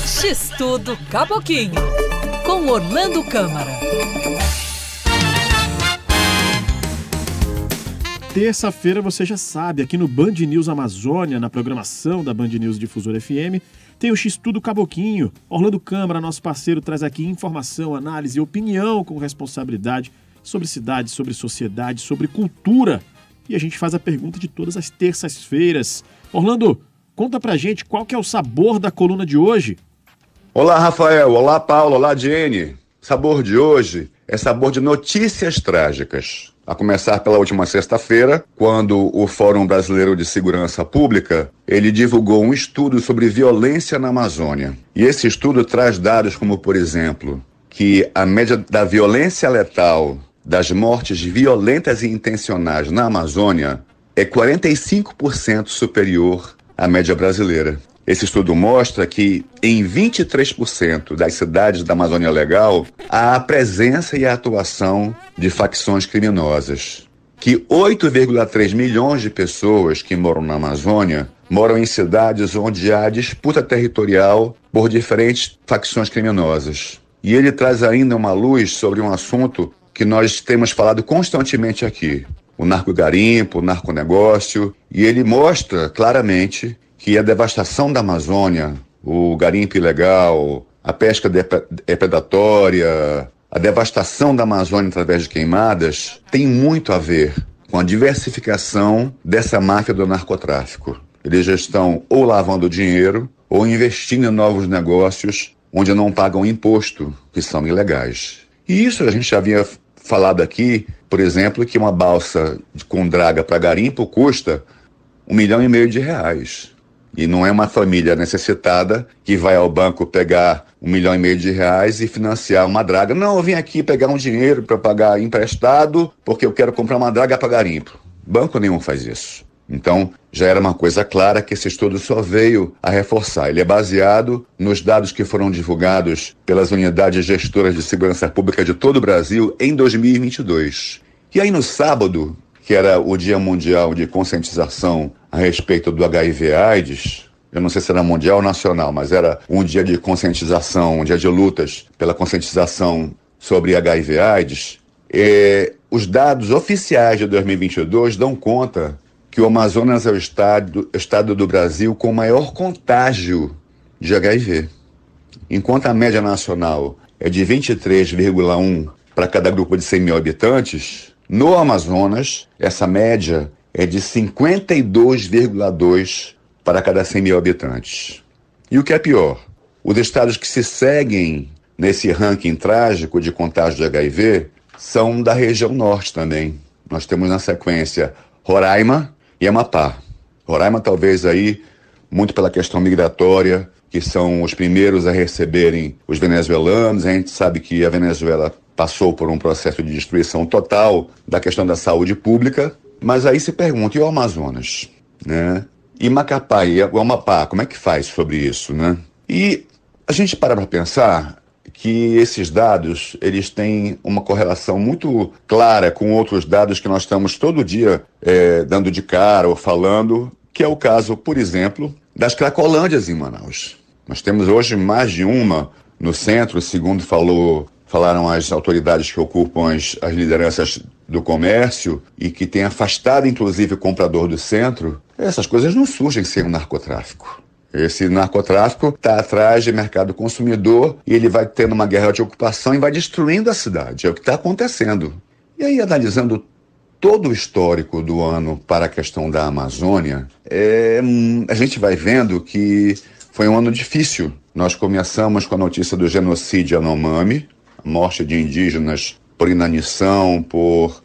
X-Tudo Caboquinho, com Orlando Câmara. Terça-feira, você já sabe, aqui no Band News Amazônia, na programação da Band News Difusora FM, tem o X-Tudo Caboquinho. Orlando Câmara, nosso parceiro, traz aqui informação, análise e opinião com responsabilidade sobre cidade, sobre sociedade, sobre cultura. E a gente faz a pergunta de todas as terças-feiras. Orlando, conta pra gente qual que é o sabor da coluna de hoje. Olá, Rafael. Olá, Paulo. Olá, Jenny. Sabor de hoje é sabor de notícias trágicas. A começar pela última sexta-feira, quando o Fórum Brasileiro de Segurança Pública, ele divulgou um estudo sobre violência na Amazônia. E esse estudo traz dados como, por exemplo, que a média da violência letal, das mortes violentas e intencionais na Amazônia, é 45% superior à média brasileira. Esse estudo mostra que em 23% das cidades da Amazônia Legal há a presença e a atuação de facções criminosas. Que 8,3 milhões de pessoas que moram na Amazônia moram em cidades onde há disputa territorial por diferentes facções criminosas. E ele traz ainda uma luz sobre um assunto que nós temos falado constantemente aqui, o narcogarimpo, o narconegócio, e ele mostra claramente que a devastação da Amazônia, o garimpo ilegal, a pesca predatória, a devastação da Amazônia através de queimadas, tem muito a ver com a diversificação dessa máfia do narcotráfico. Eles já estão ou lavando dinheiro ou investindo em novos negócios onde não pagam imposto, que são ilegais. E isso a gente já havia falado aqui, por exemplo, que uma balsa com draga para garimpo custa R$1,5 milhão. E não é uma família necessitada que vai ao banco pegar R$1,5 milhão e financiar uma draga. Não, eu vim aqui pegar um dinheiro para pagar emprestado porque eu quero comprar uma draga para garimpo. Banco nenhum faz isso. Então, já era uma coisa clara que esse estudo só veio a reforçar. Ele é baseado nos dados que foram divulgados pelas unidades gestoras de segurança pública de todo o Brasil em 2022. E aí no sábado, que era o Dia Mundial de Conscientização a respeito do HIV/AIDS, eu não sei se era mundial ou nacional, mas era um dia de conscientização, um dia de lutas pela conscientização sobre HIV/AIDS, os dados oficiais de 2022 dão conta que o Amazonas é o estado do Brasil com maior contágio de HIV. Enquanto a média nacional é de 23,1 para cada grupo de 100 mil habitantes, no Amazonas, essa média é de 52,2 para cada 100 mil habitantes. E o que é pior, os estados que se seguem nesse ranking trágico de contágio de HIV são da região norte também. Nós temos na sequência Roraima e Amapá. Roraima talvez aí, muito pela questão migratória, que são os primeiros a receberem os venezuelanos. A gente sabe que a Venezuela passou por um processo de destruição total da questão da saúde pública, mas aí se pergunta, e o Amazonas, né? E Macapá e o Amapá, como é que faz sobre isso, né? E a gente para pensar que esses dados, eles têm uma correlação muito clara com outros dados que nós estamos todo dia dando de cara ou falando, que é o caso, por exemplo, das Cracolândias em Manaus. Nós temos hoje mais de uma no centro, segundo falaram as autoridades que ocupam as lideranças do comércio e que têm afastado, inclusive, o comprador do centro. Essas coisas não surgem sem o narcotráfico. Esse narcotráfico está atrás de mercado consumidor e ele vai tendo uma guerra de ocupação e vai destruindo a cidade. É o que está acontecendo. E aí, analisando todo o histórico do ano para a questão da Amazônia, a gente vai vendo que foi um ano difícil. Nós começamos com a notícia do genocídio Yanomami, a morte de indígenas por inanição, por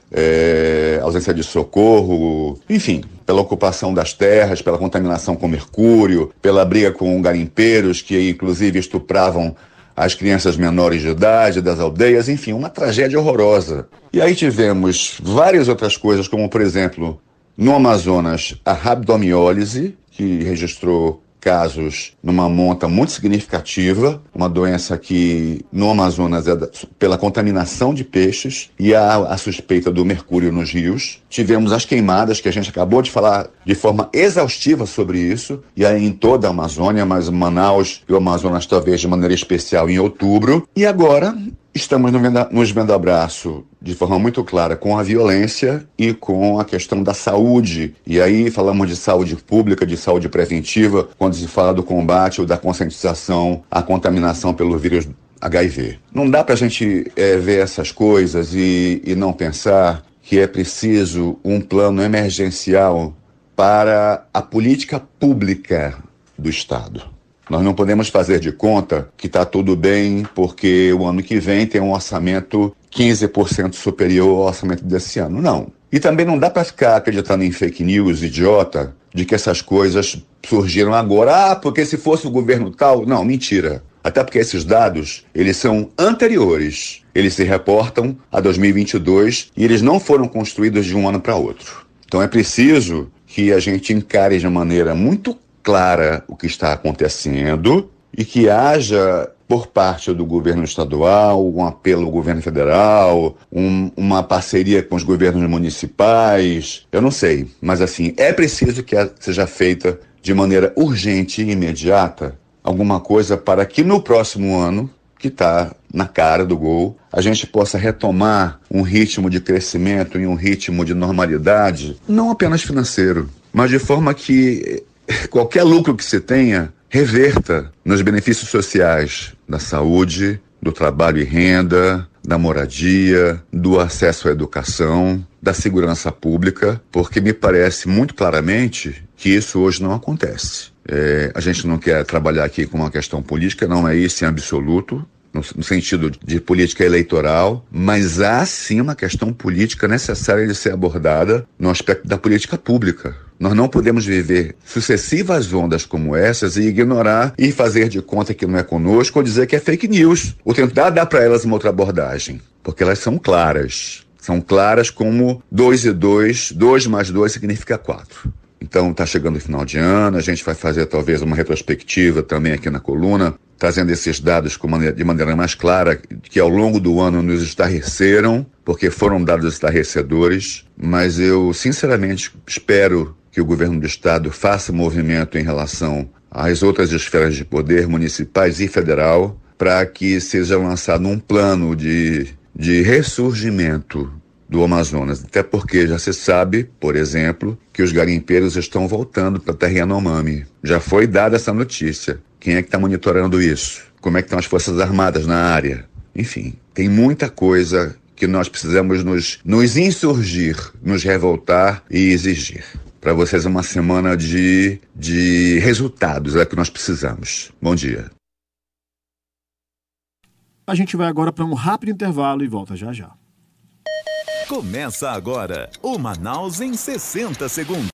ausência de socorro, enfim, pela ocupação das terras, pela contaminação com mercúrio, pela briga com garimpeiros que inclusive estupravam as crianças menores de idade das aldeias, enfim, uma tragédia horrorosa. E aí tivemos várias outras coisas, como por exemplo, no Amazonas, a rabdomiólise, que registrou casos numa monta muito significativa, uma doença que no Amazonas é pela contaminação de peixes e a suspeita do mercúrio nos rios. Tivemos as queimadas, que a gente acabou de falar de forma exaustiva sobre isso, e aí em toda a Amazônia, mas Manaus e o Amazonas talvez de maneira especial em outubro. E agora estamos nos vendo abraço de forma muito clara com a violência e com a questão da saúde. E aí falamos de saúde pública, de saúde preventiva, quando se fala do combate ou da conscientização à contaminação pelo vírus HIV. Não dá para a gente ver essas coisas e não pensar que é preciso um plano emergencial para a política pública do Estado. Nós não podemos fazer de conta que está tudo bem porque o ano que vem tem um orçamento 15% superior ao orçamento desse ano. Não. E também não dá para ficar acreditando em fake news idiota de que essas coisas surgiram agora. Porque se fosse o governo tal... Não, mentira. Até porque esses dados, eles são anteriores. Eles se reportam a 2022 e eles não foram construídos de um ano para outro. Então é preciso que a gente encare de maneira muito clara o que está acontecendo e que haja, por parte do governo estadual, um apelo ao governo federal, uma parceria com os governos municipais, eu não sei, mas assim, é preciso que seja feita de maneira urgente e imediata alguma coisa para que no próximo ano, que está na cara do gol, a gente possa retomar um ritmo de crescimento e um ritmo de normalidade, não apenas financeiro, mas de forma que qualquer lucro que se tenha reverta nos benefícios sociais da saúde, do trabalho e renda, da moradia, do acesso à educação, da segurança pública, porque me parece muito claramente que isso hoje não acontece. A gente não quer trabalhar aqui com uma questão política, não é isso em absoluto, no sentido de política eleitoral, mas há sim uma questão política necessária de ser abordada no aspecto da política pública. Nós não podemos viver sucessivas ondas como essas e ignorar e fazer de conta que não é conosco ou dizer que é fake news, ou tentar dar para elas uma outra abordagem, porque elas são claras. São claras como 2 e 2, 2 mais 2 significa 4. Então está chegando o final de ano, a gente vai fazer talvez uma retrospectiva também aqui na coluna, trazendo esses dados de maneira mais clara, que ao longo do ano nos estarreceram, porque foram dados estarrecedores, mas eu sinceramente espero que o governo do Estado faça movimento em relação às outras esferas de poder, municipais e federal, para que seja lançado um plano de ressurgimento do Amazonas. Até porque já se sabe, por exemplo, que os garimpeiros estão voltando para a terra Yanomami. Já foi dada essa notícia. Quem é que está monitorando isso? Como é que estão as Forças Armadas na área? Enfim, tem muita coisa que nós precisamos nos insurgir, nos revoltar e exigir. Para vocês uma semana de resultados, é o que nós precisamos. Bom dia. A gente vai agora para um rápido intervalo e volta já já. Começa agora o Manaus em 60 segundos.